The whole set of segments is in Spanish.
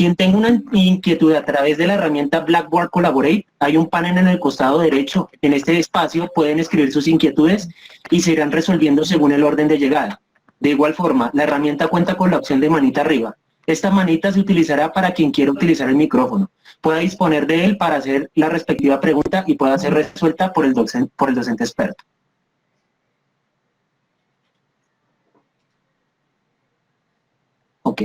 Quien tenga una inquietud a través de la herramienta Blackboard Collaborate, hay un panel en el costado derecho. En este espacio pueden escribir sus inquietudes y se irán resolviendo según el orden de llegada. De igual forma, la herramienta cuenta con la opción de manita arriba. Esta manita se utilizará para quien quiera utilizar el micrófono. Pueda disponer de él para hacer la respectiva pregunta y pueda ser resuelta por el docente experto. Ok.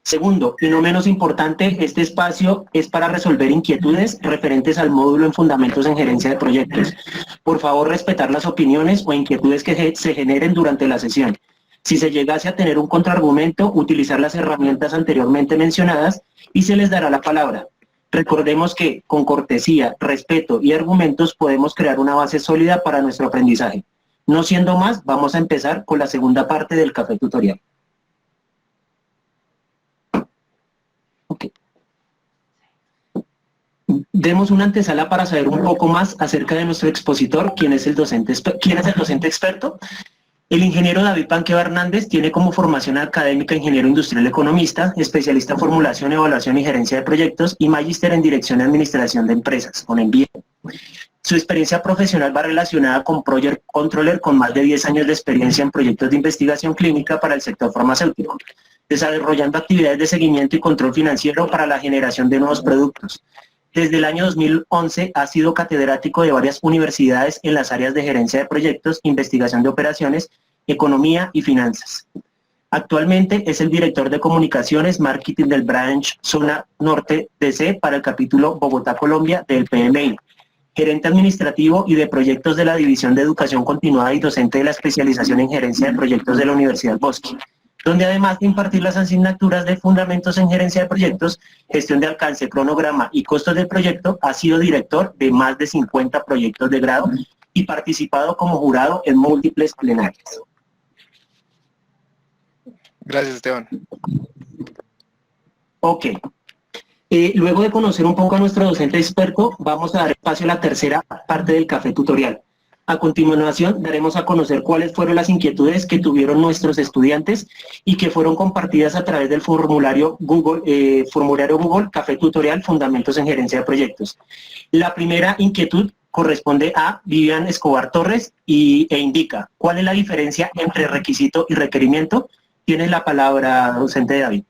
Segundo, y no menos importante, este espacio es para resolver inquietudes referentes al módulo en Fundamentos en Gerencia de Proyectos. Por favor, respetar las opiniones o inquietudes que se generen durante la sesión. Si se llegase a tener un contraargumento, utilizar las herramientas anteriormente mencionadas y se les dará la palabra. Recordemos que con cortesía, respeto y argumentos podemos crear una base sólida para nuestro aprendizaje. No siendo más, vamos a empezar con la segunda parte del café tutorial. Okay. Demos una antesala para saber un poco más acerca de nuestro expositor, quién es el docente experto. El ingeniero David Panqueva Hernández tiene como formación académica ingeniero industrial economista, especialista en formulación, evaluación y gerencia de proyectos y magíster en dirección y administración de empresas, con MBA. Su experiencia profesional va relacionada con Project Controller con más de 10 años de experiencia en proyectos de investigación clínica para el sector farmacéutico, desarrollando actividades de seguimiento y control financiero para la generación de nuevos productos. Desde el año 2011 ha sido catedrático de varias universidades en las áreas de gerencia de proyectos, investigación de operaciones, economía y finanzas. Actualmente es el director de comunicaciones, marketing del branch Zona Norte DC para el capítulo Bogotá, Colombia del PMI. Gerente administrativo y de proyectos de la División de Educación Continuada y docente de la especialización en gerencia de proyectos de la Universidad Bosque, donde además de impartir las asignaturas de Fundamentos en Gerencia de Proyectos, Gestión de Alcance, Cronograma y Costos del Proyecto, ha sido director de más de 50 proyectos de grado y participado como jurado en múltiples plenarias. Gracias, Esteban. Ok. Luego de conocer un poco a nuestro docente experto, vamos a dar espacio a la tercera parte del café tutorial. A continuación, daremos a conocer cuáles fueron las inquietudes que tuvieron nuestros estudiantes y que fueron compartidas a través del formulario Google Café Tutorial Fundamentos en Gerencia de Proyectos. La primera inquietud corresponde a Vivian Escobar Torres e indica cuál es la diferencia entre requisito y requerimiento. Tiene la palabra, docente David.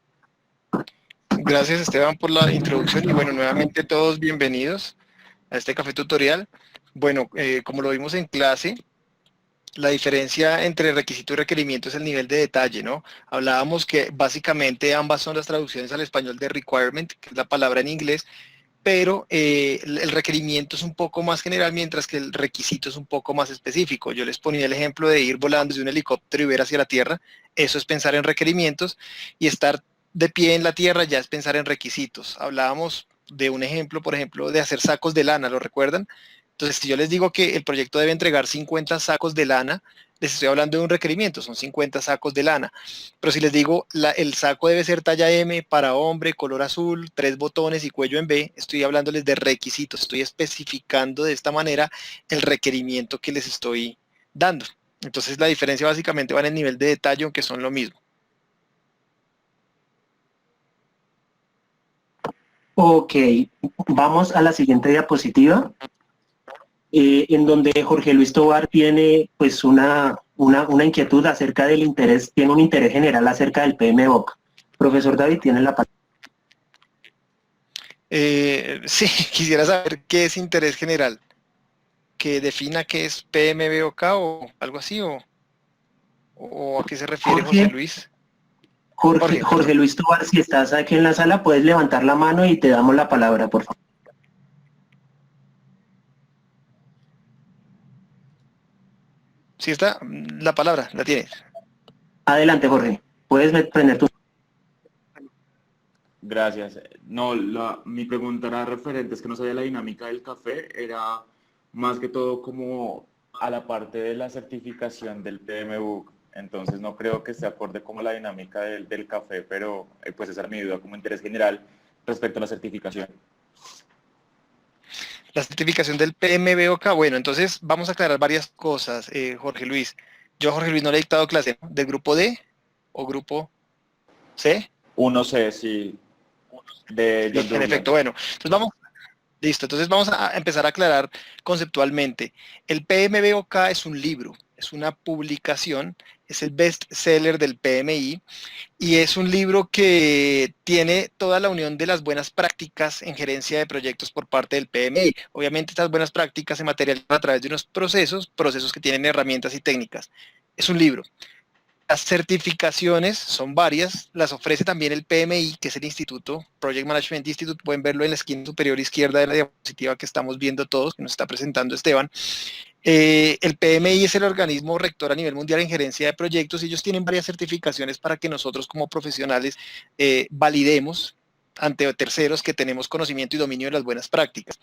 Gracias, Esteban, por la introducción y bueno, nuevamente todos bienvenidos a este café tutorial. Bueno, como lo vimos en clase, la diferencia entre requisito y requerimiento es el nivel de detalle, ¿no? Hablábamos que básicamente ambas son las traducciones al español de requirement, que es la palabra en inglés, pero el requerimiento es un poco más general, mientras que el requisito es un poco más específico. Yo les ponía el ejemplo de ir volando desde un helicóptero y ver hacia la tierra, eso es pensar en requerimientos, y estar de pie en la tierra ya es pensar en requisitos. Hablábamos de un ejemplo, por ejemplo, de hacer sacos de lana, ¿lo recuerdan? Entonces, si yo les digo que el proyecto debe entregar 50 sacos de lana, les estoy hablando de un requerimiento, son 50 sacos de lana. Pero si les digo, el saco debe ser talla M para hombre, color azul, 3 botones y cuello en B, estoy hablándoles de requisitos, estoy especificando de esta manera el requerimiento que les estoy dando. Entonces, la diferencia básicamente va en el nivel de detalle, aunque son lo mismo. Ok, vamos a la siguiente diapositiva, en donde Jorge Luis Tovar tiene pues una inquietud acerca del interés, tiene un interés general acerca del PMBOK. Profesor David, tiene la palabra. Sí, quisiera saber qué es interés general, que defina qué es PMBOK o algo así, o a qué se refiere José Luis. Jorge Luis Tovar, si estás aquí en la sala, puedes levantar la mano y te damos la palabra, por favor. Sí está, la palabra, la tienes. Adelante, Jorge. Puedes prender tu... Gracias. No, mi pregunta era referente, es que no sabía la dinámica del café, era más que todo como a la parte de la certificación del PMBOK. Entonces no creo que esté acorde como la dinámica del café, pero pues esa era mi duda como interés general respecto a la certificación. La certificación del PMBOK, bueno, entonces vamos a aclarar varias cosas, Jorge Luis. Yo a Jorge Luis no le he dictado clase, ¿no? ¿Del grupo D o grupo C? 1C, sí. de John En Douglas. efecto, bueno, entonces vamos a empezar a aclarar conceptualmente. El PMBOK es un libro, es una publicación, es el best seller del PMI y es un libro que tiene toda la unión de las buenas prácticas en gerencia de proyectos por parte del PMI. Obviamente estas buenas prácticas se materializan a través de unos procesos que tienen herramientas y técnicas. Es un libro. Las certificaciones son varias, las ofrece también el PMI, que es el Instituto, Project Management Institute, pueden verlo en la esquina superior izquierda de la diapositiva que estamos viendo todos, que nos está presentando Esteban. El PMI es el organismo rector a nivel mundial en gerencia de proyectos y ellos tienen varias certificaciones para que nosotros como profesionales validemos ante terceros que tenemos conocimiento y dominio de las buenas prácticas.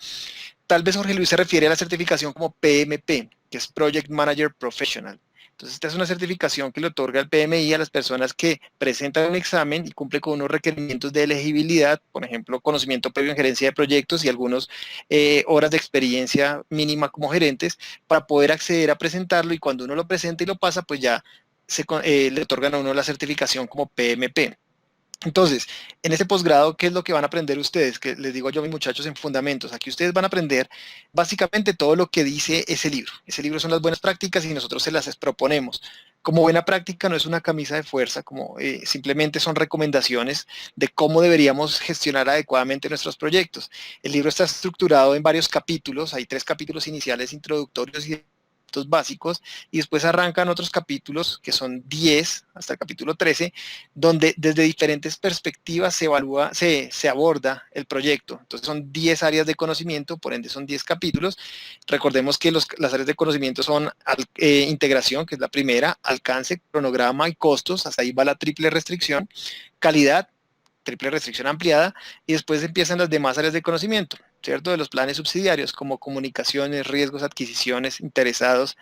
Tal vez Jorge Luis se refiere a la certificación como PMP, que es Project Manager Professional. Entonces, esta es una certificación que le otorga el PMI a las personas que presentan un examen y cumple con unos requerimientos de elegibilidad, por ejemplo, conocimiento previo en gerencia de proyectos y algunas horas de experiencia mínima como gerentes para poder acceder a presentarlo y cuando uno lo presenta y lo pasa, pues ya le otorgan a uno la certificación como PMP. Entonces, en ese posgrado, ¿qué es lo que van a aprender ustedes? Que les digo yo a mis muchachos en fundamentos. Aquí ustedes van a aprender básicamente todo lo que dice ese libro. Ese libro son las buenas prácticas y nosotros se las proponemos. Como buena práctica no es una camisa de fuerza, como simplemente son recomendaciones de cómo deberíamos gestionar adecuadamente nuestros proyectos. El libro está estructurado en varios capítulos. Hay 3 capítulos iniciales introductorios y básicos y después arrancan otros capítulos que son 10 hasta el capítulo 13 donde desde diferentes perspectivas se evalúa, se aborda el proyecto. Entonces son 10 áreas de conocimiento, por ende son 10 capítulos. Recordemos que las áreas de conocimiento son integración, que es la primera, alcance, cronograma y costos, hasta ahí va la triple restricción, calidad, triple restricción ampliada, y después empiezan las demás áreas de conocimiento, ¿cierto? De los planes subsidiarios, como comunicaciones, riesgos, adquisiciones, interesados,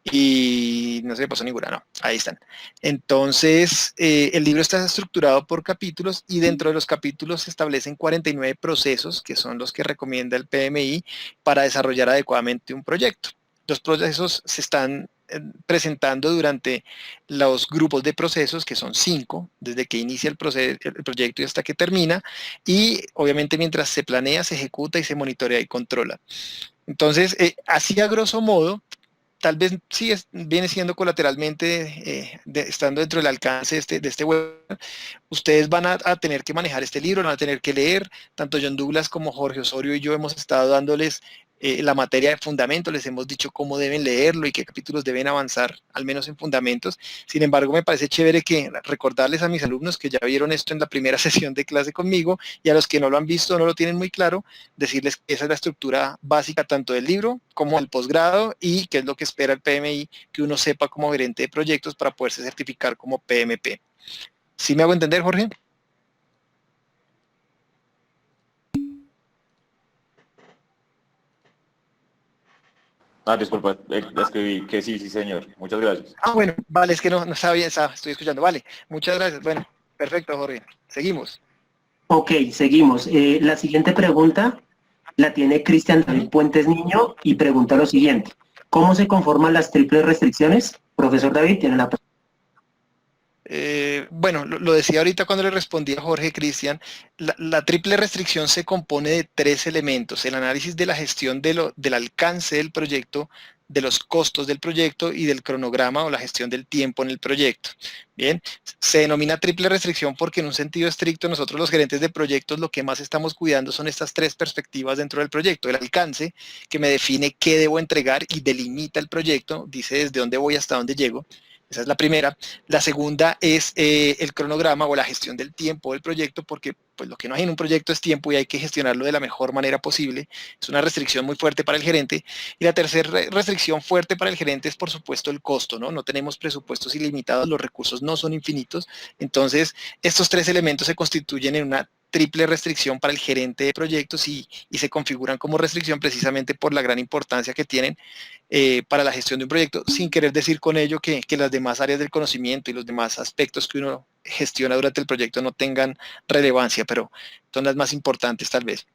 y no se me pasó ninguna, no, ahí están. Entonces, el libro está estructurado por capítulos y dentro de los capítulos se establecen 49 procesos, que son los que recomienda el PMI para desarrollar adecuadamente un proyecto. Los procesos se están presentando durante los grupos de procesos, que son 5, desde que inicia el proyecto y hasta que termina, y obviamente mientras se planea, se ejecuta y se monitorea y controla. Entonces, así a grosso modo, tal vez sí viene siendo colateralmente, estando dentro del alcance de este web, ustedes van a tener que manejar este libro, van a tener que leer, tanto John Douglas como Jorge Osorio y yo hemos estado dándoles la materia de fundamentos, les hemos dicho cómo deben leerlo y qué capítulos deben avanzar, al menos en fundamentos. Sin embargo, me parece chévere que recordarles a mis alumnos que ya vieron esto en la primera sesión de clase conmigo y a los que no lo han visto, no lo tienen muy claro, decirles que esa es la estructura básica tanto del libro como del posgrado y qué es lo que espera el PMI que uno sepa como gerente de proyectos para poderse certificar como PMP. ¿Sí me hago entender, Jorge? Ah, disculpa, escribí que sí, sí, señor. Muchas gracias. Ah, bueno, vale, es que no estaba bien, estoy escuchando. Vale, muchas gracias. Bueno, perfecto, Jorge. Seguimos. Ok, seguimos. La siguiente pregunta la tiene Cristian David Puentes Niño y pregunta lo siguiente. ¿Cómo se conforman las triples restricciones? Profesor David, tiene la pregunta. Bueno, lo decía ahorita cuando le respondí a Jorge Cristian, la triple restricción se compone de 3 elementos, el análisis de la gestión del alcance del proyecto, de los costos del proyecto y del cronograma o la gestión del tiempo en el proyecto. Bien, se denomina triple restricción porque en un sentido estricto nosotros los gerentes de proyectos lo que más estamos cuidando son estas 3 perspectivas dentro del proyecto, el alcance que me define qué debo entregar y delimita el proyecto, dice desde dónde voy hasta dónde llego. Esa es la primera. La segunda es el cronograma o la gestión del tiempo del proyecto, porque pues, lo que no hay en un proyecto es tiempo y hay que gestionarlo de la mejor manera posible. Es una restricción muy fuerte para el gerente. Y la tercera restricción fuerte para el gerente es, por supuesto, el costo, ¿no? No tenemos presupuestos ilimitados, los recursos no son infinitos. Entonces, estos 3 elementos se constituyen en una triple restricción para el gerente de proyectos y se configuran como restricción precisamente por la gran importancia que tienen para la gestión de un proyecto, sin querer decir con ello que las demás áreas del conocimiento y los demás aspectos que uno gestiona durante el proyecto no tengan relevancia, pero son las más importantes tal vez.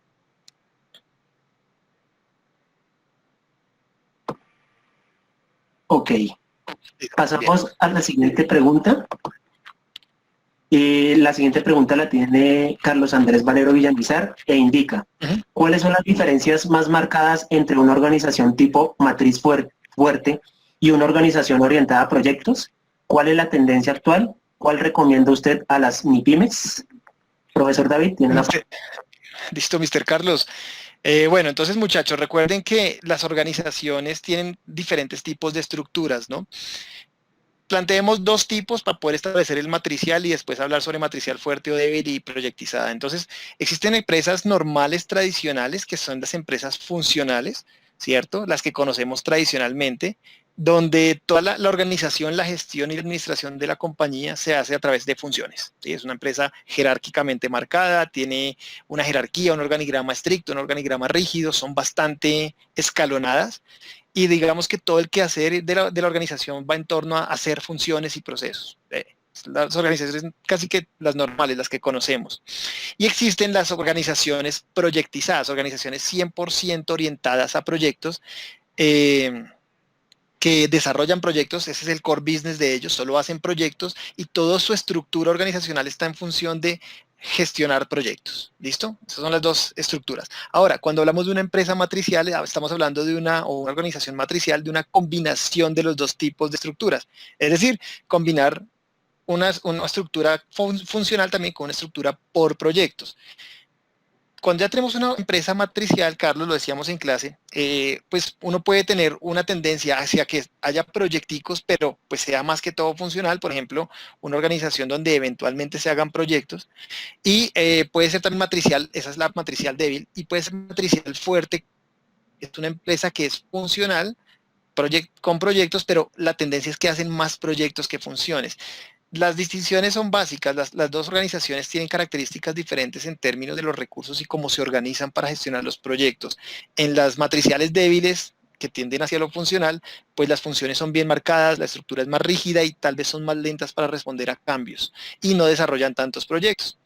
Ok, pasamos a la siguiente pregunta. La siguiente pregunta la tiene Carlos Andrés Valero Villamizar e indica, Ujú. ¿cuáles son las diferencias más marcadas entre una organización tipo matriz fuerte y una organización orientada a proyectos? ¿Cuál es la tendencia actual? ¿Cuál recomienda usted a las MIPYMES? Profesor David, tiene la palabra. Mister- Listo, Mr. Carlos. Bueno, entonces muchachos, recuerden que las organizaciones tienen diferentes tipos de estructuras, ¿no? Planteemos dos tipos para poder establecer el matricial y después hablar sobre matricial fuerte o débil y proyectizada. Entonces, existen empresas normales tradicionales, que son las empresas funcionales, ¿cierto? Las que conocemos tradicionalmente, donde toda la organización, la gestión y la administración de la compañía se hace a través de funciones, ¿sí? Es una empresa jerárquicamente marcada, tiene una jerarquía, un organigrama estricto, un organigrama rígido, son bastante escalonadas y digamos que todo el quehacer de la organización va en torno a hacer funciones y procesos. Las organizaciones casi que las normales, las que conocemos. Y existen las organizaciones proyectizadas, organizaciones 100% orientadas a proyectos, eh, que desarrollan proyectos, ese es el core business de ellos, solo hacen proyectos y toda su estructura organizacional está en función de gestionar proyectos. ¿Listo? Esas son las dos estructuras. Ahora, cuando hablamos de una empresa matricial, estamos hablando de una organización matricial, de una combinación de los dos tipos de estructuras. Es decir, combinar una estructura funcional también con una estructura por proyectos. Cuando ya tenemos una empresa matricial, Carlos, lo decíamos en clase, pues uno puede tener una tendencia hacia que haya proyecticos, pero pues sea más que todo funcional, por ejemplo, una organización donde eventualmente se hagan proyectos, y puede ser también matricial, esa es la matricial débil, y puede ser matricial fuerte, es una empresa que es funcional, con proyectos, pero la tendencia es que hacen más proyectos que funciones. Las distinciones son básicas, las dos organizaciones tienen características diferentes en términos de los recursos y cómo se organizan para gestionar los proyectos. En las matriciales débiles, que tienden hacia lo funcional, pues las funciones son bien marcadas, la estructura es más rígida y tal vez son más lentas para responder a cambios y no desarrollan tantos proyectos.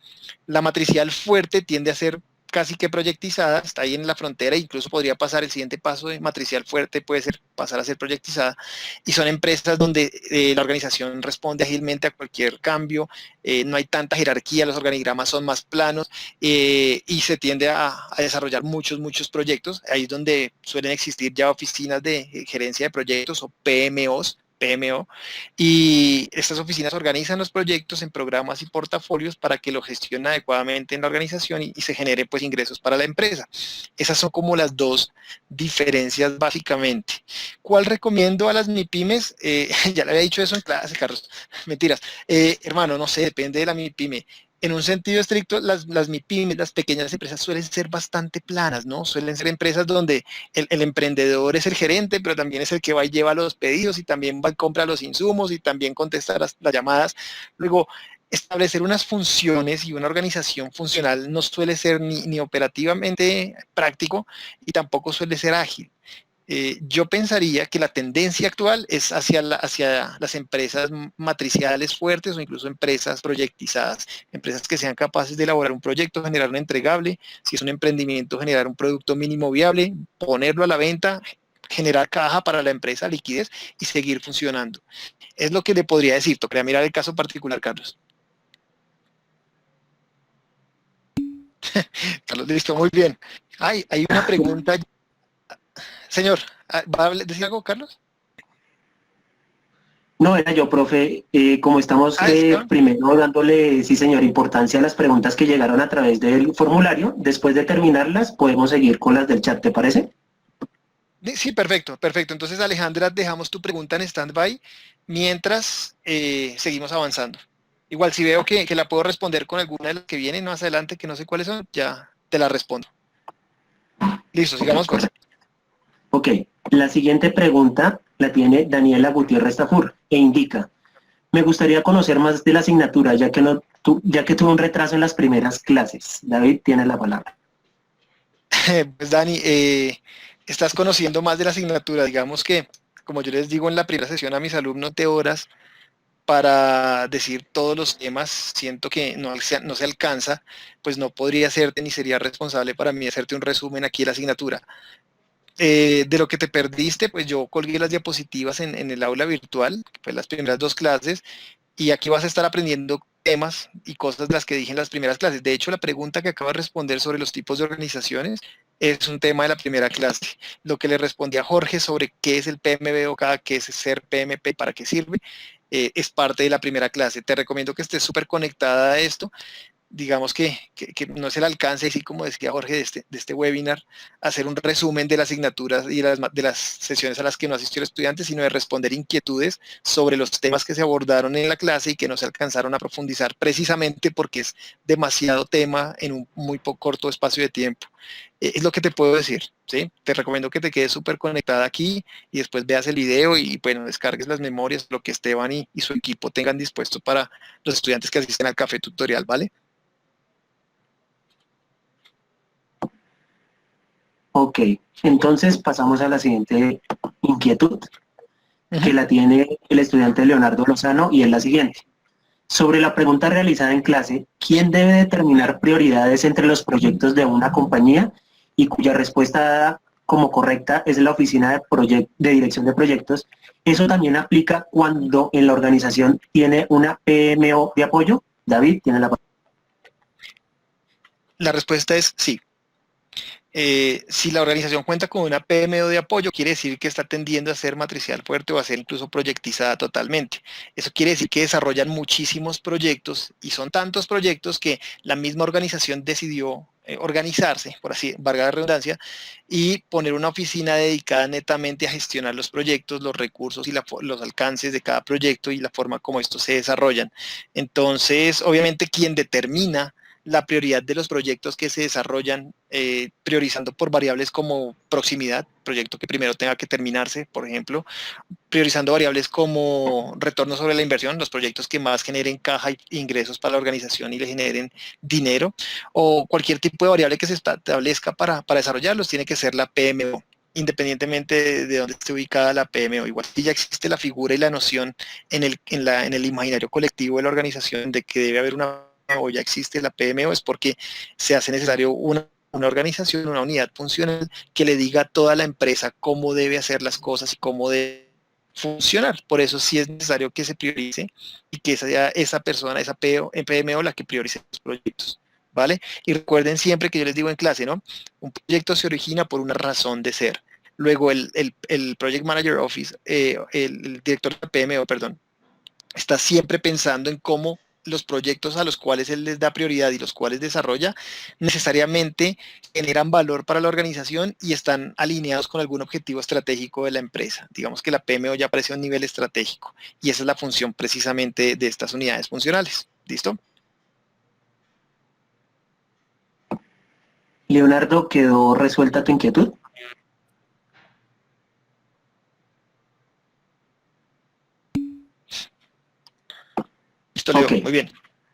La matricial fuerte tiende a ser casi que proyectizada, está ahí en la frontera, incluso podría pasar el siguiente paso de matricial fuerte, puede ser pasar a ser proyectizada, y son empresas donde la organización responde ágilmente a cualquier cambio, no hay tanta jerarquía, los organigramas son más planos y se tiende a desarrollar muchos proyectos, ahí es donde suelen existir ya oficinas de gerencia de proyectos o PMO, y estas oficinas organizan los proyectos en programas y portafolios para que lo gestionen adecuadamente en la organización y se genere pues ingresos para la empresa. Esas son como las dos diferencias básicamente. ¿Cuál recomiendo a las MIPYMES? Ya le había dicho eso en clase, Carlos. Mentiras. Hermano, no sé, depende de la MIPYME. En un sentido estricto, las MIPYMES, las pequeñas empresas suelen ser bastante planas, ¿no? Suelen ser empresas donde el emprendedor es el gerente, pero también es el que va y lleva los pedidos y también va y compra los insumos y también contesta las llamadas. Luego, establecer unas funciones y una organización funcional no suele ser ni operativamente práctico y tampoco suele ser ágil. Yo pensaría que la tendencia actual es hacia las empresas matriciales fuertes o incluso empresas proyectizadas, empresas que sean capaces de elaborar un proyecto, generar un entregable, si es un emprendimiento, generar un producto mínimo viable, ponerlo a la venta, generar caja para la empresa, liquidez y seguir funcionando. Es lo que le podría decir. Tocaría mirar el caso particular, Carlos. Carlos, listo, muy bien. Hay una pregunta. Señor, ¿va a decir algo, Carlos? No, era yo, profe, como estamos Está. primero dándole, sí señor, importancia a las preguntas que llegaron a través del formulario, después de terminarlas podemos seguir con las del chat, ¿te parece? Sí, perfecto, perfecto. Entonces, Alejandra, dejamos tu pregunta en stand-by mientras seguimos avanzando. Igual, si veo que la puedo responder con alguna de las que vienen más adelante, que no sé cuáles son, ya te la respondo. Listo, Ok, sigamos pues. correcto. Ok, la siguiente pregunta la tiene Daniela Gutiérrez Tafur e indica, me gustaría conocer más de la asignatura, ya que tuve un retraso en las primeras clases. David, tiene la palabra. Pues Dani, estás conociendo más de la asignatura. Digamos que, como yo les digo en la primera sesión a mis alumnos de horas, para decir todos los temas, siento que no se alcanza, pues no podría hacerte ni sería responsable para mí hacerte un resumen aquí de la asignatura. De lo que te perdiste, pues yo colgué las diapositivas en el aula virtual, que fue las primeras dos clases, y aquí vas a estar aprendiendo temas y cosas de las que dije en las primeras clases. De hecho, la pregunta que acabo de responder sobre los tipos de organizaciones es un tema de la primera clase. Lo que le respondí a Jorge sobre qué es el PMBOK, qué es ser PMP, para qué sirve, es parte de la primera clase. Te recomiendo que estés súper conectada a esto. Digamos que no es el alcance, así como decía Jorge, de este webinar, hacer un resumen de las asignaturas y de las sesiones a las que no asistió el estudiante, sino de responder inquietudes sobre los temas que se abordaron en la clase y que no se alcanzaron a profundizar, precisamente porque es demasiado tema en un muy corto espacio de tiempo. Es lo que te puedo decir, ¿sí? Te recomiendo que te quedes súper conectada aquí y después veas el video y, bueno, descargues las memorias, lo que Esteban y su equipo tengan dispuesto para los estudiantes que asisten al café tutorial, ¿vale? Ok, entonces pasamos a la siguiente inquietud, que la tiene el estudiante Leonardo Lozano, y es la siguiente. Sobre la pregunta realizada en clase, ¿quién debe determinar prioridades entre los proyectos de una compañía y cuya respuesta dada como correcta es la oficina de dirección de proyectos? ¿Eso también aplica cuando en la organización tiene una PMO de apoyo? David, tiene la palabra. La respuesta es sí. Si la organización cuenta con una PMO de apoyo, quiere decir que está tendiendo a ser matricial fuerte o a ser incluso proyectizada totalmente. Eso quiere decir que desarrollan muchísimos proyectos y son tantos proyectos que la misma organización decidió organizarse, por así, valga la redundancia, y poner una oficina dedicada netamente a gestionar los proyectos, los recursos y los alcances de cada proyecto y la forma como estos se desarrollan. Entonces, obviamente, quien determina la prioridad de los proyectos que se desarrollan, priorizando por variables como proximidad, proyecto que primero tenga que terminarse, por ejemplo, priorizando variables como retorno sobre la inversión, los proyectos que más generen caja e ingresos para la organización y le generen dinero, o cualquier tipo de variable que se establezca para desarrollarlos, tiene que ser la PMO, independientemente de dónde esté ubicada la PMO. Igual si ya existe la figura y la noción en el imaginario colectivo de la organización de que debe haber una, o ya existe la PMO, es porque se hace necesario una organización, una unidad funcional que le diga a toda la empresa cómo debe hacer las cosas y cómo debe funcionar. Por eso sí es necesario que se priorice y que sea esa persona, esa PMO, la que priorice los proyectos, ¿vale? Y recuerden siempre que yo les digo en clase, ¿no? Un proyecto se origina por una razón de ser. Luego el Project Manager Office, el director de PMO, perdón, está siempre pensando en cómo los proyectos a los cuales él les da prioridad y los cuales desarrolla necesariamente generan valor para la organización y están alineados con algún objetivo estratégico de la empresa. Digamos que la PMO ya aparece a un nivel estratégico y esa es la función precisamente de estas unidades funcionales. ¿Listo? Leonardo, ¿quedó resuelta tu inquietud? Listo, Leo. Ok. Muy bien.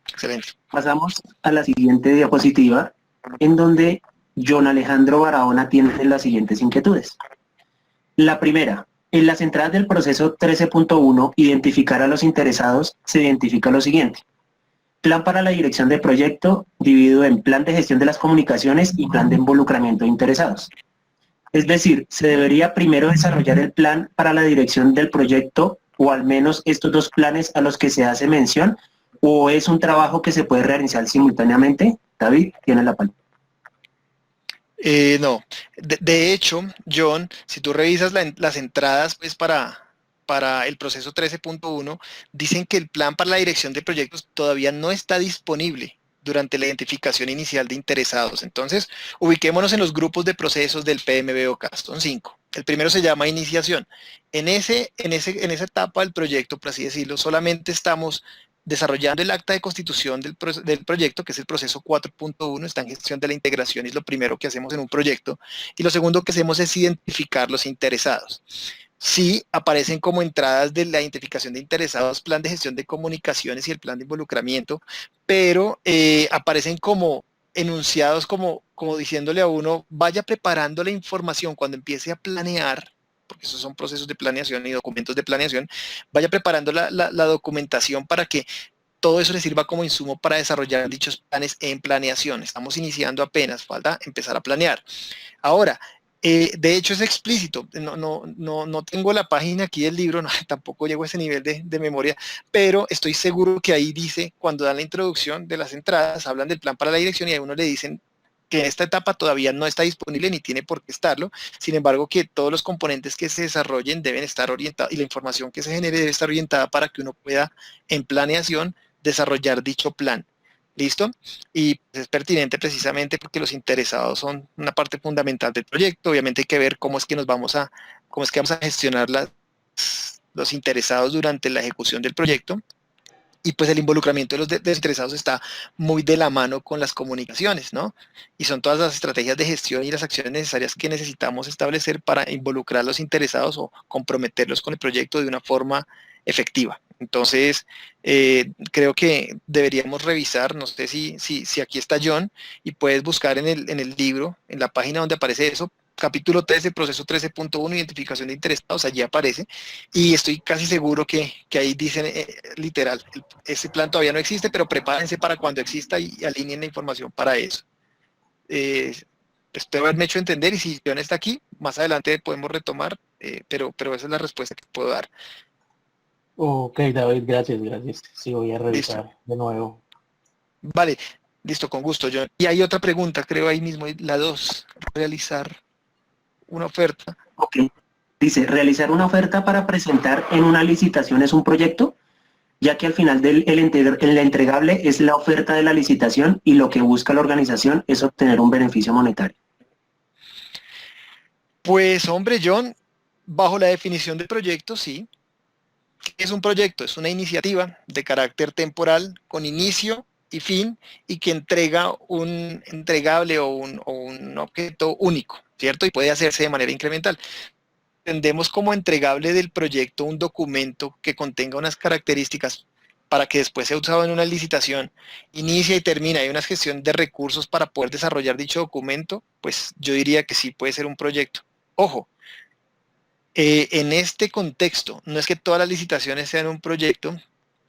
Excelente. Pasamos a la siguiente diapositiva, en donde John Alejandro Barahona tiene las siguientes inquietudes. La primera, en las entradas del proceso 13.1, identificar a los interesados, se identifica lo siguiente. Plan para la dirección de proyecto, dividido en plan de gestión de las comunicaciones y plan de involucramiento de interesados. Es decir, se debería primero desarrollar el plan para la dirección del proyecto, o al menos estos dos planes a los que se hace mención, o es un trabajo que se puede realizar simultáneamente. David, tiene la palabra. No, de hecho, John, si tú revisas las entradas pues, para el proceso 13.1, dicen que el plan para la dirección de proyectos todavía no está disponible durante la identificación inicial de interesados. Entonces, ubiquémonos en los grupos de procesos del PMBOK, son 5. El primero se llama iniciación. En esa etapa del proyecto, por así decirlo, solamente estamos desarrollando el acta de constitución del proyecto, que es el proceso 4.1, está en gestión de la integración, y es lo primero que hacemos en un proyecto. Y lo segundo que hacemos es identificar los interesados. Sí, aparecen como entradas de la identificación de interesados, plan de gestión de comunicaciones y el plan de involucramiento, pero aparecen como enunciados, como diciéndole a uno, vaya preparando la información cuando empiece a planear, porque esos son procesos de planeación y documentos de planeación, vaya preparando la documentación para que todo eso le sirva como insumo para desarrollar dichos planes en planeación. Estamos iniciando apenas, falta empezar a planear. Ahora, De hecho es explícito, no tengo la página aquí del libro, no, tampoco llego a ese nivel de memoria, pero estoy seguro que ahí dice, cuando dan la introducción de las entradas, hablan del plan para la dirección y a uno le dicen que en esta etapa todavía no está disponible ni tiene por qué estarlo, sin embargo que todos los componentes que se desarrollen deben estar orientados y la información que se genere debe estar orientada para que uno pueda en planeación desarrollar dicho plan. ¿Listo? Y pues, es pertinente precisamente porque los interesados son una parte fundamental del proyecto. Obviamente hay que ver cómo es que vamos a gestionar los interesados durante la ejecución del proyecto. Y pues el involucramiento de los desinteresados está muy de la mano con las comunicaciones, ¿no? Y son todas las estrategias de gestión y las acciones necesarias que necesitamos establecer para involucrar a los interesados o comprometerlos con el proyecto de una forma efectiva. Entonces, creo que deberíamos revisar, no sé si aquí está John, y puedes buscar en el libro, en la página donde aparece eso, capítulo 13, proceso 13.1, identificación de interesados, allí aparece, y estoy casi seguro que ahí dicen literal, ese plan todavía no existe, pero prepárense para cuando exista y alineen la información para eso. Espero haberme hecho entender y si John está aquí, más adelante podemos retomar, pero esa es la respuesta que puedo dar. Ok, David, gracias. Sí, voy a Listo. revisar de nuevo. Vale, listo, con gusto, John. Y hay otra pregunta, creo ahí mismo, la 2, realizar una oferta. Ok. Dice, realizar una oferta para presentar en una licitación es un proyecto, ya que al final el entregable es la oferta de la licitación y lo que busca la organización es obtener un beneficio monetario. Pues, hombre, John, bajo la definición de proyecto, sí. ¿Qué es un proyecto? Es una iniciativa de carácter temporal con inicio y fin y que entrega un entregable o un objeto único, ¿cierto? Y puede hacerse de manera incremental. Entendemos como entregable del proyecto un documento que contenga unas características para que después sea usado en una licitación, inicia y termina, hay una gestión de recursos para poder desarrollar dicho documento, pues yo diría que sí puede ser un proyecto. Ojo, en este contexto, no es que todas las licitaciones sean un proyecto,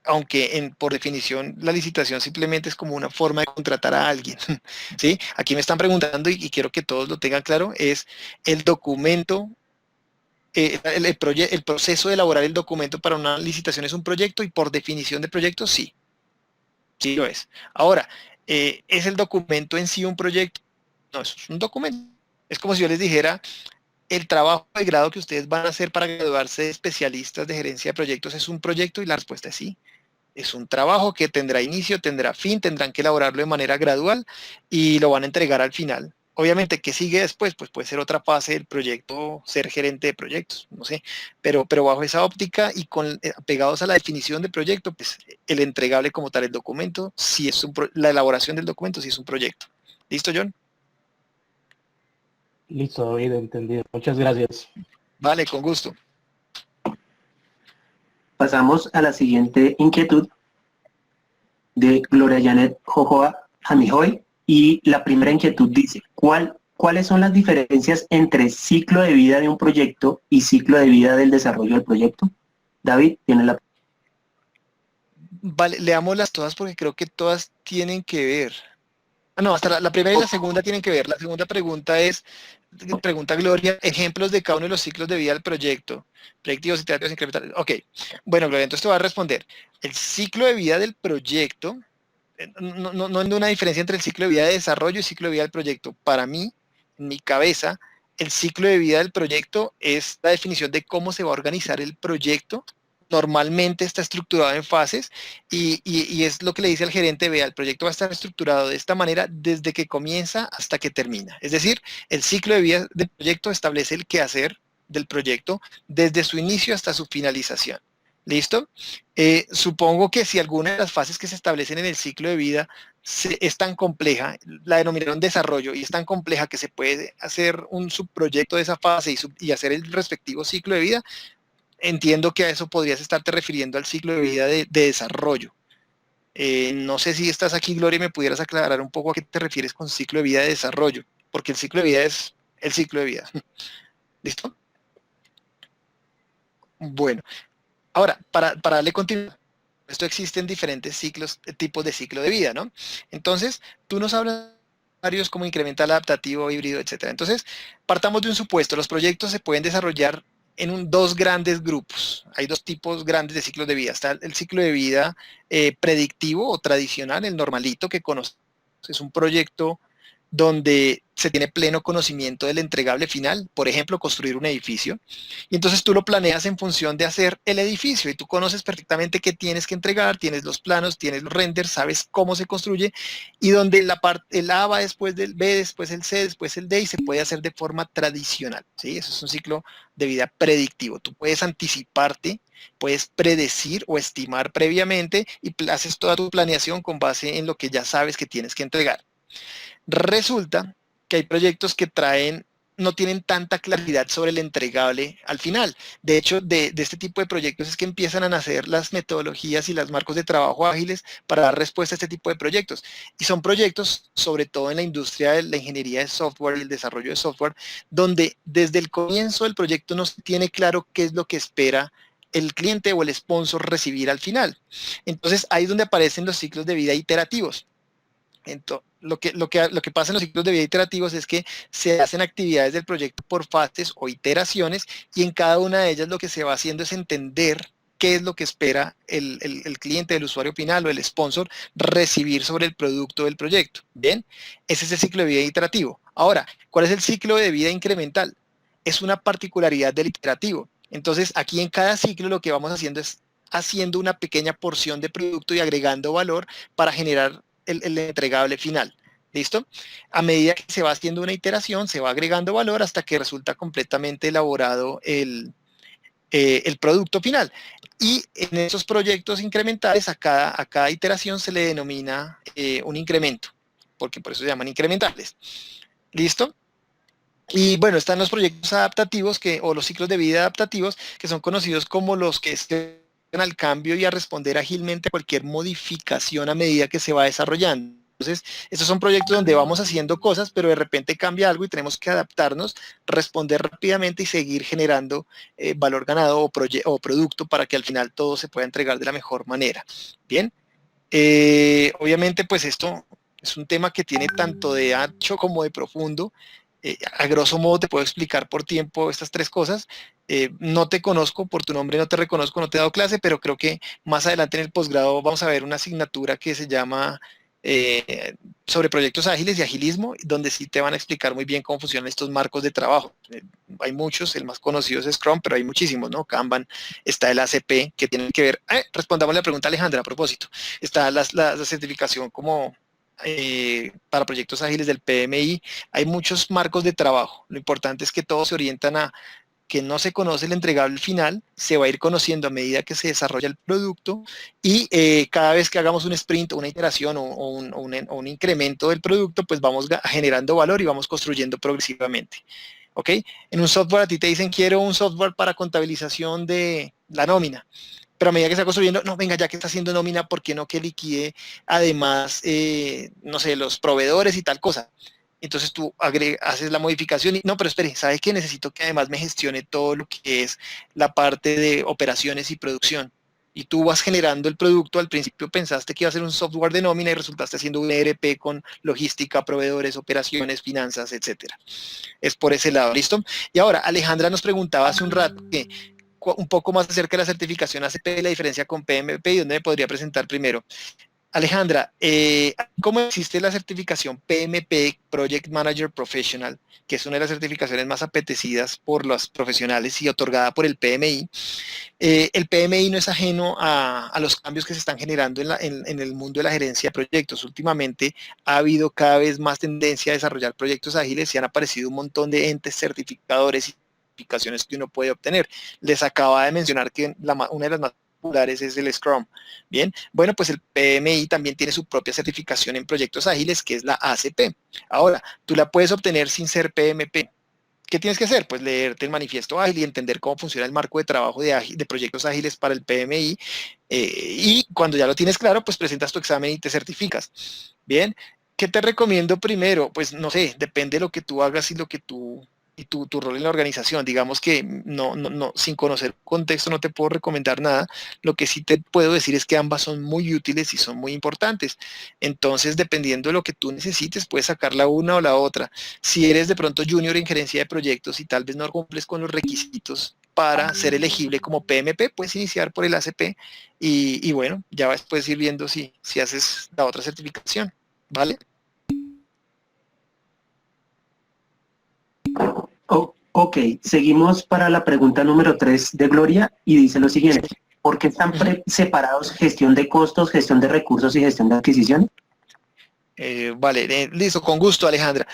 aunque por definición la licitación simplemente es como una forma de contratar a alguien, ¿sí? Aquí me están preguntando y quiero que todos lo tengan claro, es el documento, el proceso de elaborar el documento para una licitación es un proyecto y por definición de proyecto sí, sí lo es. Ahora, ¿es el documento en sí un proyecto? No, es un documento. Es como si yo les dijera, el trabajo de grado que ustedes van a hacer para graduarse de especialistas de gerencia de proyectos es un proyecto y la respuesta es sí. Es un trabajo que tendrá inicio, tendrá fin, tendrán que elaborarlo de manera gradual y lo van a entregar al final. Obviamente, ¿qué sigue después? Pues puede ser otra fase del proyecto, ser gerente de proyectos, no sé, pero bajo esa óptica y apegados a la definición de proyecto, pues el entregable como tal, el documento, sí es la elaboración del documento, sí es un proyecto. ¿Listo, John? Listo, David, entendido. Muchas gracias. Vale, con gusto. Pasamos a la siguiente inquietud de Gloria Janet Jojoa Jamijoy y la primera inquietud dice, ¿cuáles son las diferencias entre ciclo de vida de un proyecto y ciclo de vida del desarrollo del proyecto? David, tiene la... Vale, leámoslas todas porque creo que todas tienen que ver. No, hasta la primera y la segunda tienen que ver. La segunda pregunta pregunta Gloria, ejemplos de cada uno de los ciclos de vida del proyecto. Proyectivos y terapias incrementales. Ok, bueno, Gloria, entonces te voy a responder. El ciclo de vida del proyecto, no hay una diferencia entre el ciclo de vida de desarrollo y el ciclo de vida del proyecto. Para mí, en mi cabeza, el ciclo de vida del proyecto es la definición de cómo se va a organizar el proyecto. Normalmente está estructurado en fases y es lo que le dice al gerente, vea, el proyecto va a estar estructurado de esta manera desde que comienza hasta que termina. Es decir, el ciclo de vida del proyecto establece el quehacer del proyecto desde su inicio hasta su finalización. ¿Listo? Supongo que si alguna de las fases que se establecen en el ciclo de vida es tan compleja, la denominaron desarrollo, y es tan compleja que se puede hacer un subproyecto de esa fase y hacer el respectivo ciclo de vida, entiendo que a eso podrías estarte refiriendo al ciclo de vida de desarrollo. No sé si estás aquí, Gloria, y me pudieras aclarar un poco a qué te refieres con ciclo de vida de desarrollo, porque el ciclo de vida es el ciclo de vida. ¿Listo? Bueno, ahora, para darle continuidad, esto existen diferentes ciclos, tipos de ciclo de vida, ¿no? Entonces, tú nos hablas usuarios como incremental, adaptativo, híbrido, etc. Entonces, partamos de un supuesto. Los proyectos se pueden desarrollar en dos grandes grupos. Hay dos tipos grandes de ciclos de vida. Está el ciclo de vida predictivo o tradicional, el normalito que conoces. Es un proyecto donde se tiene pleno conocimiento del entregable final, por ejemplo, construir un edificio, y entonces tú lo planeas en función de hacer el edificio, y tú conoces perfectamente qué tienes que entregar, tienes los planos, tienes los renders, sabes cómo se construye, y donde el A va después del B, después el C, después el D, y se puede hacer de forma tradicional, ¿sí? Eso es un ciclo de vida predictivo. Tú puedes anticiparte, puedes predecir o estimar previamente, y haces toda tu planeación con base en lo que ya sabes que tienes que entregar. Resulta que hay proyectos que no tienen tanta claridad sobre el entregable al final. De hecho, de este tipo de proyectos es que empiezan a nacer las metodologías y los marcos de trabajo ágiles para dar respuesta a este tipo de proyectos. Y son proyectos, sobre todo en la industria de la ingeniería de software y el desarrollo de software, donde desde el comienzo del proyecto no se tiene claro qué es lo que espera el cliente o el sponsor recibir al final. Entonces, ahí es donde aparecen los ciclos de vida iterativos. Entonces, lo que pasa en los ciclos de vida iterativos es que se hacen actividades del proyecto por fases o iteraciones, y en cada una de ellas lo que se va haciendo es entender qué es lo que espera el cliente, el usuario final o el sponsor recibir sobre el producto del proyecto. Bien, ese es el ciclo de vida iterativo. Ahora, ¿cuál es el ciclo de vida incremental? Es una particularidad del iterativo. Entonces, aquí en cada ciclo lo que vamos haciendo es haciendo una pequeña porción de producto y agregando valor para generar el entregable final. ¿Listo? A medida que se va haciendo una iteración, se va agregando valor hasta que resulta completamente elaborado el producto final. Y en esos proyectos incrementales, a cada iteración se le denomina un incremento, porque por eso se llaman incrementales. ¿Listo? Y bueno, están los proyectos adaptativos o los ciclos de vida adaptativos, que son conocidos como los que se al cambio y a responder ágilmente a cualquier modificación a medida que se va desarrollando. Entonces, estos son proyectos donde vamos haciendo cosas, pero de repente cambia algo y tenemos que adaptarnos, responder rápidamente y seguir generando valor ganado o producto para que al final todo se pueda entregar de la mejor manera. Bien, obviamente pues esto es un tema que tiene tanto de ancho como de profundo. A grosso modo te puedo explicar por tiempo estas tres cosas. No te conozco por tu nombre, no te reconozco, no te he dado clase, pero creo que más adelante en el posgrado vamos a ver una asignatura que se llama sobre proyectos ágiles y agilismo, donde sí te van a explicar muy bien cómo funcionan estos marcos de trabajo. Hay muchos, el más conocido es Scrum, pero hay muchísimos, ¿no? Kanban, está el ACP, que tienen que ver, respondamos la pregunta, Alejandra, a propósito, está la certificación como para proyectos ágiles del PMI. Hay muchos marcos de trabajo. Lo importante es que todos se orientan a que no se conoce el entregable final, se va a ir conociendo a medida que se desarrolla el producto, y cada vez que hagamos un sprint, una iteración o un incremento del producto, pues vamos generando valor y vamos construyendo progresivamente. ¿Ok? En un software a ti te dicen quiero un software para contabilización de la nómina, pero a medida que se va construyendo, no, venga, ya que está haciendo nómina, ¿por qué no que liquide además, no sé, los proveedores y tal cosa? Entonces tú haces la modificación y, no, pero espere, ¿sabe qué? Necesito que además me gestione todo lo que es la parte de operaciones y producción. Y tú vas generando el producto. Al principio pensaste que iba a ser un software de nómina y resultaste haciendo un ERP con logística, proveedores, operaciones, finanzas, etcétera. Es por ese lado, ¿listo? Y ahora, Alejandra nos preguntaba hace un rato que un poco más acerca de la certificación ACP, la diferencia con PMP y dónde me podría presentar primero. Alejandra, ¿cómo existe la certificación PMP, Project Manager Professional, que es una de las certificaciones más apetecidas por los profesionales y otorgada por el PMI? El PMI no es ajeno a los cambios que se están generando en el mundo de la gerencia de proyectos. Últimamente ha habido cada vez más tendencia a desarrollar proyectos ágiles y han aparecido un montón de entes certificadores y certificaciones que uno puede obtener. Les acaba de mencionar que una de las más populares es el Scrum. Bien, bueno, pues el PMI también tiene su propia certificación en proyectos ágiles, que es la ACP. Ahora, tú la puedes obtener sin ser PMP. ¿Qué tienes que hacer? Pues leerte el manifiesto ágil y entender cómo funciona el marco de trabajo de proyectos ágiles para el PMI, y cuando ya lo tienes claro, pues presentas tu examen y te certificas. Bien, ¿qué te recomiendo primero? Pues no sé, depende de lo que tú hagas y lo que tú y tu rol en la organización. Digamos que sin conocer contexto no te puedo recomendar nada. Lo que sí te puedo decir es que ambas son muy útiles y son muy importantes. Entonces, dependiendo de lo que tú necesites, puedes sacar la una o la otra. Si eres de pronto junior en gerencia de proyectos y tal vez no cumples con los requisitos para ser elegible como PMP, puedes iniciar por el ACP y bueno, ya puedes ir viendo si haces la otra certificación, ¿vale? Ok, seguimos para la pregunta número 3 de Gloria y dice lo siguiente. ¿Por qué están separados gestión de costos, gestión de recursos y gestión de adquisición? Vale, listo, con gusto, Alejandra.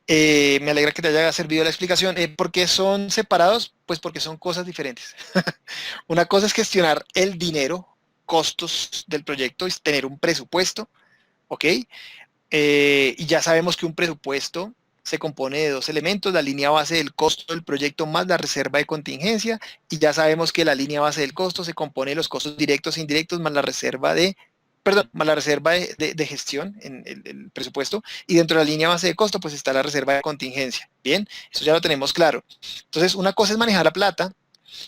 Me alegra que te haya servido la explicación. ¿Por qué son separados? Pues porque son cosas diferentes. Una cosa es gestionar el dinero, costos del proyecto, es tener un presupuesto, ¿ok? Y ya sabemos que un presupuesto se compone de dos elementos, la línea base del costo del proyecto más la reserva de contingencia, y ya sabemos que la línea base del costo se compone de los costos directos e indirectos más la reserva de gestión en el presupuesto, y dentro de la línea base de costo pues está la reserva de contingencia. Bien, eso ya lo tenemos claro. Entonces, una cosa es manejar la plata,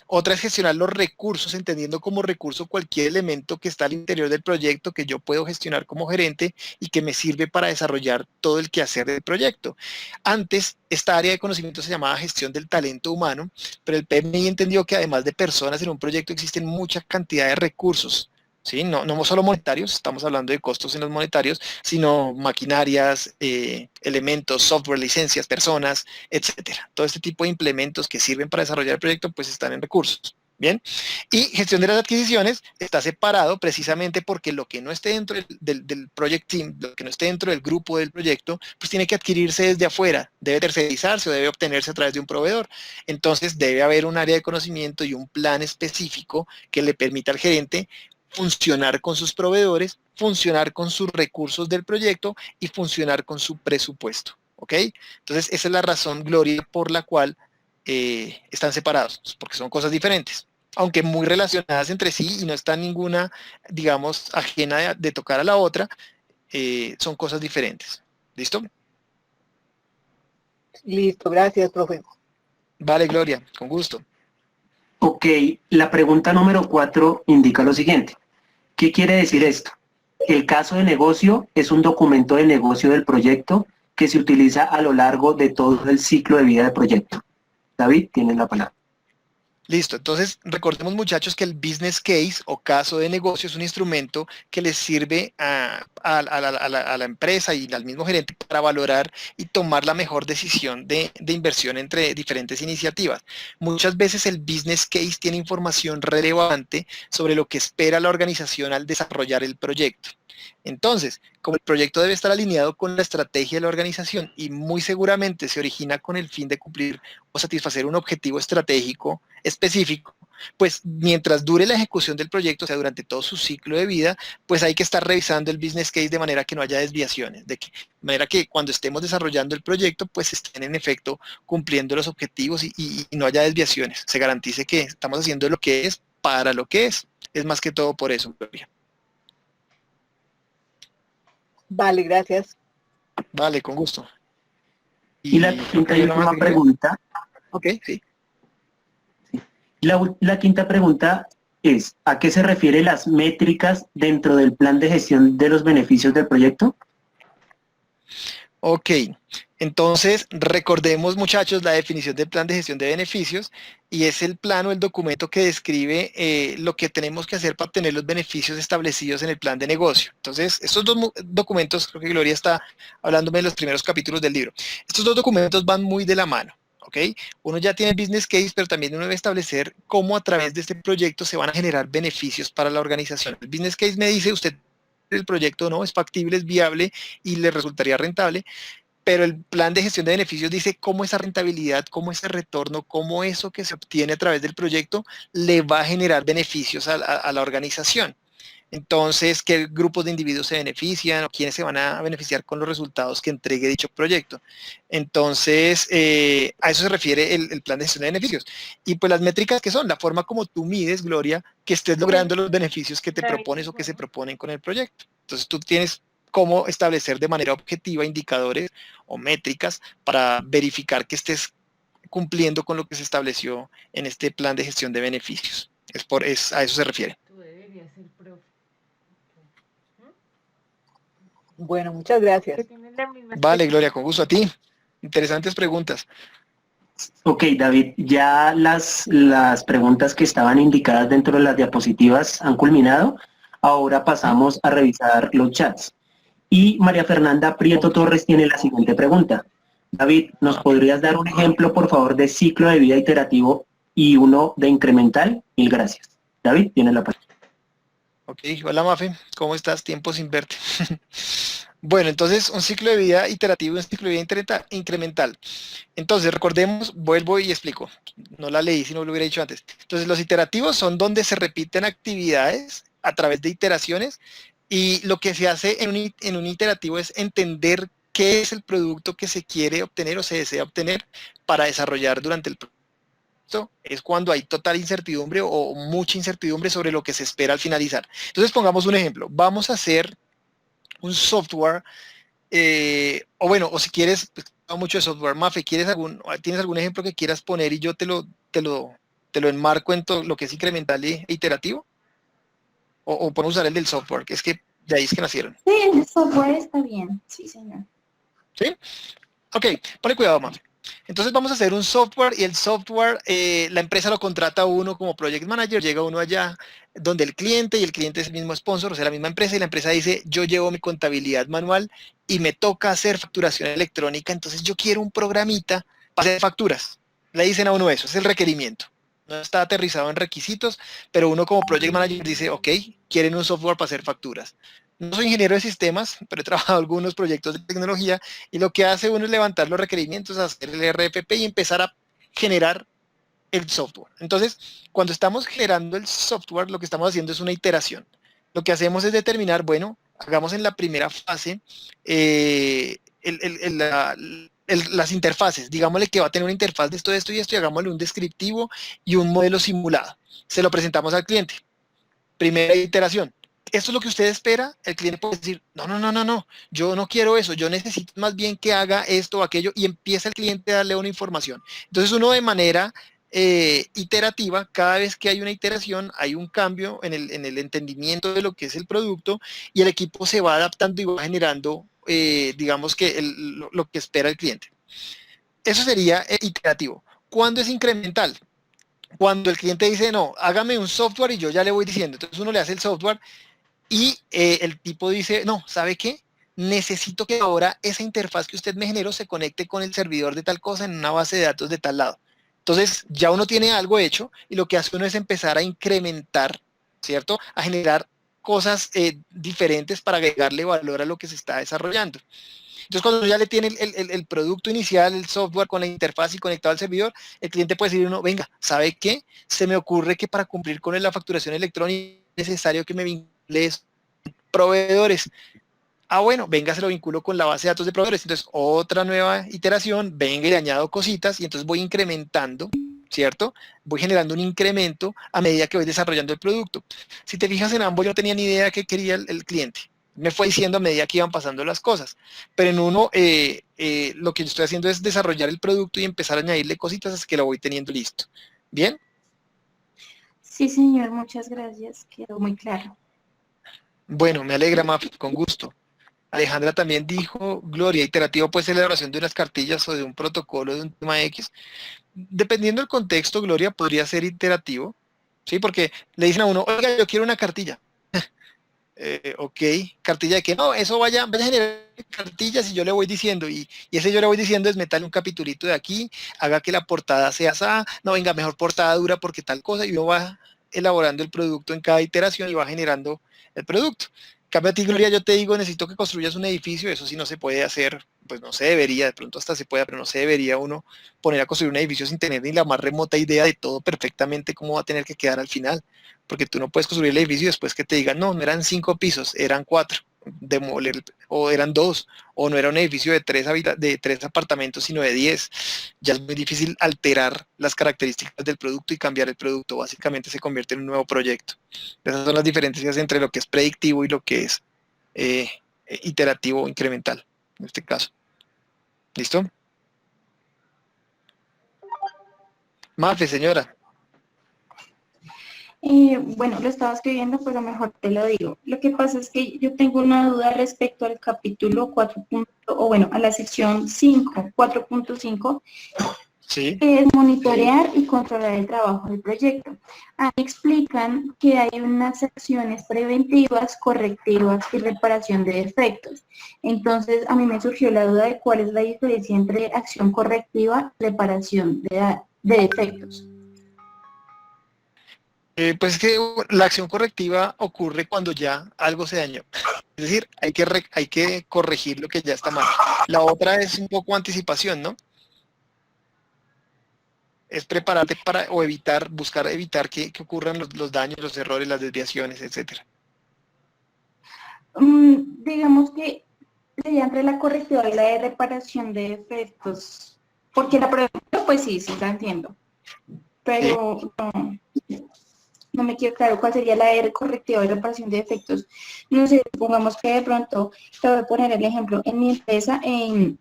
otra es gestionar los recursos, entendiendo como recurso cualquier elemento que está al interior del proyecto que yo puedo gestionar como gerente y que me sirve para desarrollar todo el quehacer del proyecto. Antes, esta área de conocimiento se llamaba gestión del talento humano, pero el PMI entendió que además de personas en un proyecto existen mucha cantidad de recursos. ¿Sí? No solo monetarios, estamos hablando de costos en los monetarios, sino maquinarias, elementos, software, licencias, personas, etcétera. Todo este tipo de implementos que sirven para desarrollar el proyecto, pues están en recursos. Bien, y gestión de las adquisiciones está separado precisamente porque lo que no esté dentro del project team, lo que no esté dentro del grupo del proyecto, pues tiene que adquirirse desde afuera, debe tercerizarse o debe obtenerse a través de un proveedor. Entonces debe haber un área de conocimiento y un plan específico que le permita al gerente funcionar con sus proveedores, funcionar con sus recursos del proyecto y funcionar con su presupuesto. ¿Ok? Entonces, esa es la razón, Gloria, por la cual están separados, porque son cosas diferentes, aunque muy relacionadas entre sí y no está ninguna, digamos, ajena de tocar a la otra, son cosas diferentes. ¿Listo? Listo, gracias, profe. Vale, Gloria, con gusto. Ok, la pregunta número 4 indica lo siguiente. ¿Qué quiere decir esto? El caso de negocio es un documento de negocio del proyecto que se utiliza a lo largo de todo el ciclo de vida del proyecto. David, tienes la palabra. Listo, entonces recordemos, muchachos, que el business case o caso de negocio es un instrumento que les sirve a la empresa y al mismo gerente para valorar y tomar la mejor decisión de inversión entre diferentes iniciativas. Muchas veces el business case tiene información relevante sobre lo que espera la organización al desarrollar el proyecto. Entonces, como el proyecto debe estar alineado con la estrategia de la organización y muy seguramente se origina con el fin de cumplir o satisfacer un objetivo estratégico específico, pues mientras dure la ejecución del proyecto, o sea, durante todo su ciclo de vida, pues hay que estar revisando el business case de manera que no haya desviaciones, de manera que cuando estemos desarrollando el proyecto, pues estén en efecto cumpliendo los objetivos y no haya desviaciones. Se garantice que estamos haciendo lo que es para lo que es. Es más que todo por eso, Gloria. Vale, gracias. Vale, con gusto. Y la quinta y última pregunta. Ok, sí. La quinta pregunta es, ¿a qué se refieren las métricas dentro del plan de gestión de los beneficios del proyecto? Ok, entonces recordemos, muchachos, la definición del plan de gestión de beneficios y es el plano, el documento que describe lo que tenemos que hacer para obtener los beneficios establecidos en el plan de negocio. Entonces, estos dos documentos, creo que Gloria está hablándome de los primeros capítulos del libro, estos dos documentos van muy de la mano. ¿Ok? Uno ya tiene el business case, pero también uno debe establecer cómo a través de este proyecto se van a generar beneficios para la organización. El business case me dice, usted, el proyecto no es factible, es viable y le resultaría rentable, pero el plan de gestión de beneficios dice cómo esa rentabilidad, cómo ese retorno, cómo eso que se obtiene a través del proyecto le va a generar beneficios a la organización. Entonces, ¿qué grupos de individuos se benefician o quiénes se van a beneficiar con los resultados que entregue dicho proyecto? Entonces, a eso se refiere el plan de gestión de beneficios. Y pues las métricas que son, la forma como tú mides, Gloria, que estés logrando los beneficios que te propones o que se proponen con el proyecto. Entonces, tú tienes cómo establecer de manera objetiva indicadores o métricas para verificar que estés cumpliendo con lo que se estableció en este plan de gestión de beneficios. A eso se refiere. Bueno, muchas gracias. Vale, Gloria, con gusto a ti. Interesantes preguntas. Ok, David, ya las preguntas que estaban indicadas dentro de las diapositivas han culminado. Ahora pasamos a revisar los chats. Y María Fernanda Prieto Torres tiene la siguiente pregunta. David, ¿nos podrías dar un ejemplo, por favor, de ciclo de vida iterativo y uno de incremental? Mil gracias. David, tiene la palabra. Ok, hola Mafe, ¿cómo estás? Tiempo sin verte. Bueno, entonces un ciclo de vida iterativo y un ciclo de vida incremental. Entonces, recordemos, vuelvo y explico. No la leí, si no lo hubiera dicho antes. Entonces, los iterativos son donde se repiten actividades a través de iteraciones y lo que se hace en un iterativo es entender qué es el producto que se quiere obtener o se desea obtener para desarrollar durante el proceso. Es cuando hay total incertidumbre o mucha incertidumbre sobre lo que se espera al finalizar. Entonces, pongamos un ejemplo. Vamos a hacer un software, o bueno, o si quieres, pues, mucho de software, Mafe, ¿tienes algún ejemplo que quieras poner y yo te lo enmarco en todo lo que es incremental e iterativo? O podemos usar el del software, que es que de ahí es que nacieron. Sí, el software está bien, sí, señor. ¿Sí? Ok, ponle cuidado, Mafe. Entonces vamos a hacer un software y el software, la empresa lo contrata a uno como project manager, llega uno allá donde el cliente y el cliente es el mismo sponsor, o sea, la misma empresa y la empresa dice, yo llevo mi contabilidad manual y me toca hacer facturación electrónica, entonces yo quiero un programita para hacer facturas. Le dicen a uno eso, es el requerimiento. No está aterrizado en requisitos, pero uno como project manager dice, ok, quieren un software para hacer facturas. No soy ingeniero de sistemas, pero he trabajado algunos proyectos de tecnología y lo que hace uno es levantar los requerimientos, hacer el RFP y empezar a generar el software. Entonces, cuando estamos generando el software, lo que estamos haciendo es una iteración. Lo que hacemos es determinar, bueno, hagamos en la primera fase las interfaces. Digámosle que va a tener una interfaz de esto y esto, y hagámosle un descriptivo y un modelo simulado. Se lo presentamos al cliente. Primera iteración. ¿Esto es lo que usted espera? El cliente puede decir, no, yo no quiero eso, yo necesito más bien que haga esto o aquello, y empieza el cliente a darle una información. Entonces uno de manera iterativa, cada vez que hay una iteración, hay un cambio en el entendimiento de lo que es el producto y el equipo se va adaptando y va generando, digamos que lo que espera el cliente. Eso sería iterativo. ¿Cuándo es incremental? Cuando el cliente dice, no, hágame un software y yo ya le voy diciendo. Entonces uno le hace el software y el tipo dice, no, ¿sabe qué? Necesito que ahora esa interfaz que usted me generó se conecte con el servidor de tal cosa en una base de datos de tal lado. Entonces ya uno tiene algo hecho y lo que hace uno es empezar a incrementar, ¿cierto? A generar cosas diferentes para agregarle valor a lo que se está desarrollando. Entonces, cuando ya le tiene el producto inicial, el software con la interfaz y conectado al servidor, el cliente puede decir uno, venga, ¿sabe qué? Se me ocurre que para cumplir con la facturación electrónica es necesario que me vincule proveedores. Ah, bueno, venga, se lo vinculo con la base de datos de proveedores. Entonces, otra nueva iteración, venga y le añado cositas y entonces voy incrementando, ¿cierto? Voy generando un incremento a medida que voy desarrollando el producto. Si te fijas en ambos, yo no tenía ni idea qué quería el cliente. Me fue diciendo a medida que iban pasando las cosas. Pero en uno, lo que yo estoy haciendo es desarrollar el producto y empezar a añadirle cositas hasta que lo voy teniendo listo. ¿Bien? Sí, señor, muchas gracias, quedó muy claro. Bueno, me alegra, Maf, con gusto. Alejandra también dijo, Gloria, iterativo puede ser la elaboración de unas cartillas o de un protocolo de un tema X. Dependiendo del contexto, Gloria, podría ser iterativo, ¿sí? Porque le dicen a uno, oiga, yo quiero una cartilla. Ok, cartilla de que no, eso vaya a generar cartillas y yo le voy diciendo, y ese yo le voy diciendo es meterle un capitulito de aquí, haga que la portada sea esa, no, venga, mejor portada dura porque tal cosa, y uno va elaborando el producto en cada iteración y va generando el producto. En cambio a ti, Gloria, yo te digo, necesito que construyas un edificio, eso sí no se puede hacer, pues no se debería, de pronto hasta se puede, pero no se debería uno poner a construir un edificio sin tener ni la más remota idea de todo perfectamente cómo va a tener que quedar al final, porque tú no puedes construir el edificio después que te digan, no, no eran 5 pisos, eran 4, demoler, o eran 2, o no era un edificio de 3 apartamentos, sino de 10. Ya es muy difícil alterar las características del producto y cambiar el producto, básicamente se convierte en un nuevo proyecto. Esas son las diferencias entre lo que es predictivo y lo que es iterativo o incremental, en este caso. ¿Listo? Mafe, señora. Bueno, lo estaba escribiendo, pero mejor te lo digo. Lo que pasa es que yo tengo una duda respecto al capítulo 4. O bueno, a la sección 5, 4.5, Sí. que es monitorear y controlar el trabajo del proyecto. Ahí explican que hay unas acciones preventivas, correctivas y reparación de defectos. Entonces, a mí me surgió la duda de cuál es la diferencia entre acción correctiva y reparación de defectos. Pues es que la acción correctiva ocurre cuando ya algo se dañó. Es decir, hay que corregir lo que ya está mal. La otra es un poco anticipación, ¿no? Es prepararte para o evitar, buscar evitar que ocurran los daños, los errores, las desviaciones, etcétera. Digamos que sería entre la correctiva y la de reparación de defectos. Porque la preventiva, pues sí, la entiendo. ¿Sí? Pero no me queda claro cuál sería la de correctiva y reparación de defectos. No sé, supongamos que de pronto, te voy a poner el ejemplo, en mi empresa, en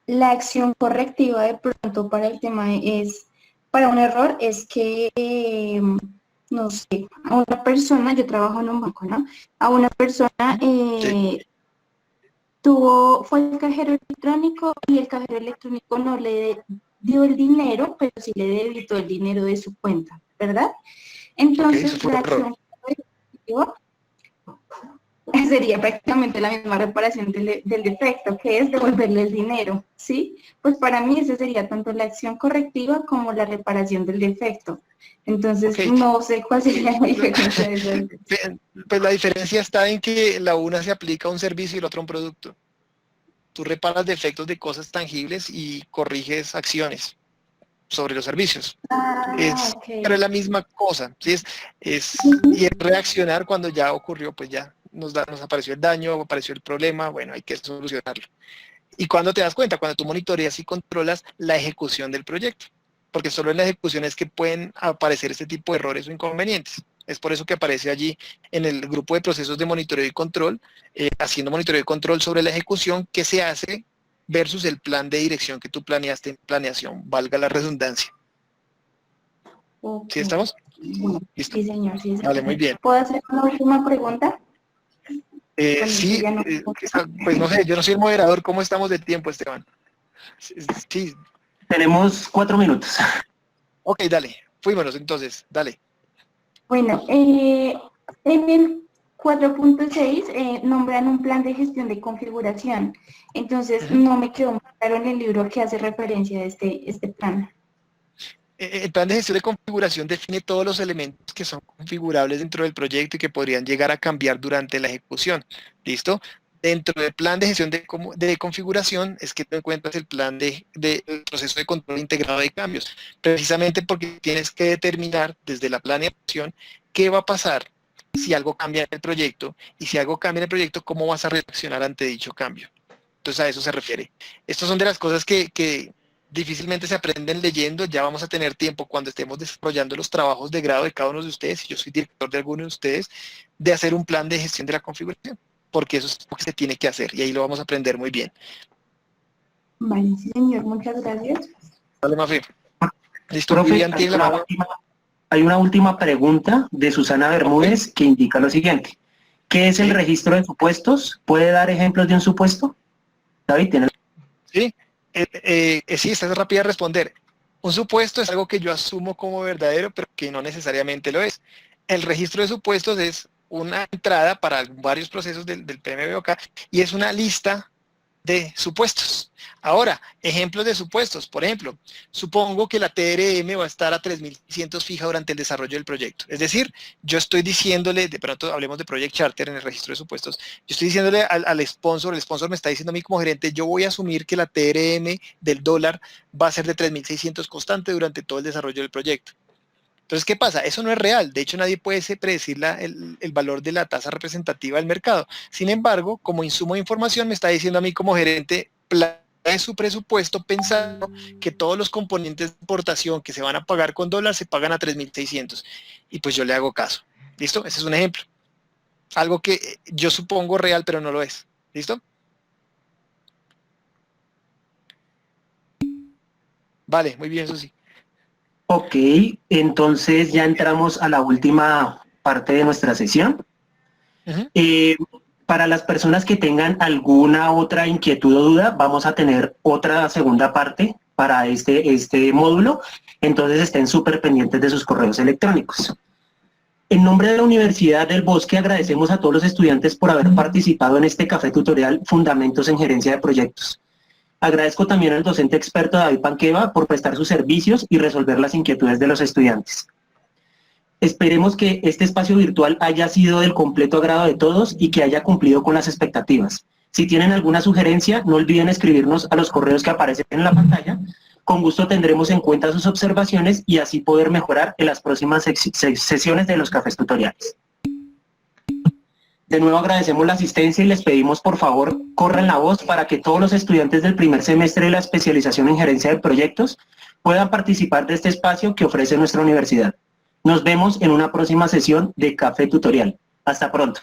la acción correctiva de pronto para el tema para un error, es que, no sé, a una persona, yo trabajo en un banco, ¿no? A una persona Sí. fue al cajero electrónico y el cajero electrónico no le dio el dinero, pero sí le debitó el dinero de su cuenta, ¿verdad? Ok, eso Entonces, fue la un error. acción correctiva sería prácticamente la misma reparación del defecto, que es devolverle el dinero, ¿sí? Pues para mí esa sería tanto la acción correctiva como la reparación del defecto. Entonces, Ok. no sé cuál sería la diferencia de esas. Pues la diferencia está en que la una se aplica a un servicio y la otra a un producto. Tú reparas defectos de cosas tangibles y corriges acciones sobre los servicios. Ah, ok. Pero es la misma cosa, ¿sí? Y es reaccionar cuando ya ocurrió, pues ya nos apareció el daño, apareció el problema, bueno, hay que solucionarlo. ¿Y cuando te das cuenta? Cuando tú monitoreas y controlas la ejecución del proyecto, porque solo en la ejecución es que pueden aparecer este tipo de errores o inconvenientes. Es por eso que aparece allí en el grupo de procesos de monitoreo y control, haciendo monitoreo y control sobre la ejecución que se hace versus el plan de dirección que tú planeaste en planeación, valga la redundancia. Ok. ¿Sí estamos? Bueno, Listo. sí, señor, sí, Vale, muy señor. bien. ¿Puedo hacer una última pregunta? Con eso Sí, ya no. pues no sé, yo no soy el moderador, ¿cómo estamos de tiempo, Esteban? Sí, Tenemos 4 minutos. ok, dale, fuímonos entonces, dale. Bueno, en el 4.6 nombran un plan de gestión de configuración. Entonces, Ujú. no me quedó muy claro en el libro que hace referencia a este plan. El plan de gestión de configuración define todos los elementos que son configurables dentro del proyecto y que podrían llegar a cambiar durante la ejecución. ¿Listo? Dentro del plan de gestión de configuración es que te encuentras el plan el proceso de control integrado de cambios, precisamente porque tienes que determinar desde la planeación qué va a pasar si algo cambia en el proyecto y si algo cambia en el proyecto, cómo vas a reaccionar ante dicho cambio. Entonces a eso se refiere. Estas son de las cosas que difícilmente se aprenden leyendo. Ya vamos a tener tiempo cuando estemos desarrollando los trabajos de grado de cada uno de ustedes, y yo soy director de alguno de ustedes, de hacer un plan de gestión de la configuración, porque eso es lo que se tiene que hacer y ahí lo vamos a aprender muy bien. Vale, sí, señor, muchas gracias. Vale, Mafe. Listo, Profe, Vivian tiene la mano. hay una última pregunta de Susana Ok. Bermúdez que indica lo siguiente. ¿Qué es el Sí, registro de supuestos? ¿Puede dar ejemplos de un supuesto? David, ¿tiene? sí. Sí, esta es rápida a responder. Un supuesto es algo que yo asumo como verdadero, pero que no necesariamente lo es. El registro de supuestos es una entrada para varios procesos del PMBOK y es una lista de supuestos. Ahora, ejemplos de supuestos. Por ejemplo, supongo que la TRM va a estar a 3.600 fija durante el desarrollo del proyecto. Es decir, yo estoy diciéndole, de pronto hablemos de Project Charter en el registro de supuestos, yo estoy diciéndole al sponsor, el sponsor me está diciendo a mí como gerente, yo voy a asumir que la TRM del dólar va a ser de 3.600 constante durante todo el desarrollo del proyecto. Entonces, ¿qué pasa? Eso no es real. De hecho, nadie puede predecir el valor de la tasa representativa del mercado. Sin embargo, como insumo de información, me está diciendo a mí como gerente, planee su presupuesto pensando que todos los componentes de importación que se van a pagar con dólar se pagan a 3.600. Y pues yo le hago caso. ¿Listo? Ese es un ejemplo. Algo que yo supongo real, pero no lo es. ¿Listo? Vale, muy bien, Susi. Ok, entonces ya entramos a la última parte de nuestra sesión. Ujú. Para las personas que tengan alguna otra inquietud o duda, vamos a tener otra segunda parte para este módulo, entonces estén súper pendientes de sus correos electrónicos. En nombre de la Universidad del Bosque agradecemos a todos los estudiantes por haber participado en este café tutorial Fundamentos en Gerencia de Proyectos. Agradezco también al docente experto David Panqueva por prestar sus servicios y resolver las inquietudes de los estudiantes. Esperemos que este espacio virtual haya sido del completo agrado de todos y que haya cumplido con las expectativas. Si tienen alguna sugerencia, no olviden escribirnos a los correos que aparecen en la pantalla. Con gusto tendremos en cuenta sus observaciones y así poder mejorar en las próximas sesiones de los cafés tutoriales. De nuevo agradecemos la asistencia y les pedimos por favor corran la voz para que todos los estudiantes del primer semestre de la especialización en gerencia de proyectos puedan participar de este espacio que ofrece nuestra universidad. Nos vemos en una próxima sesión de Café Tutorial. Hasta pronto.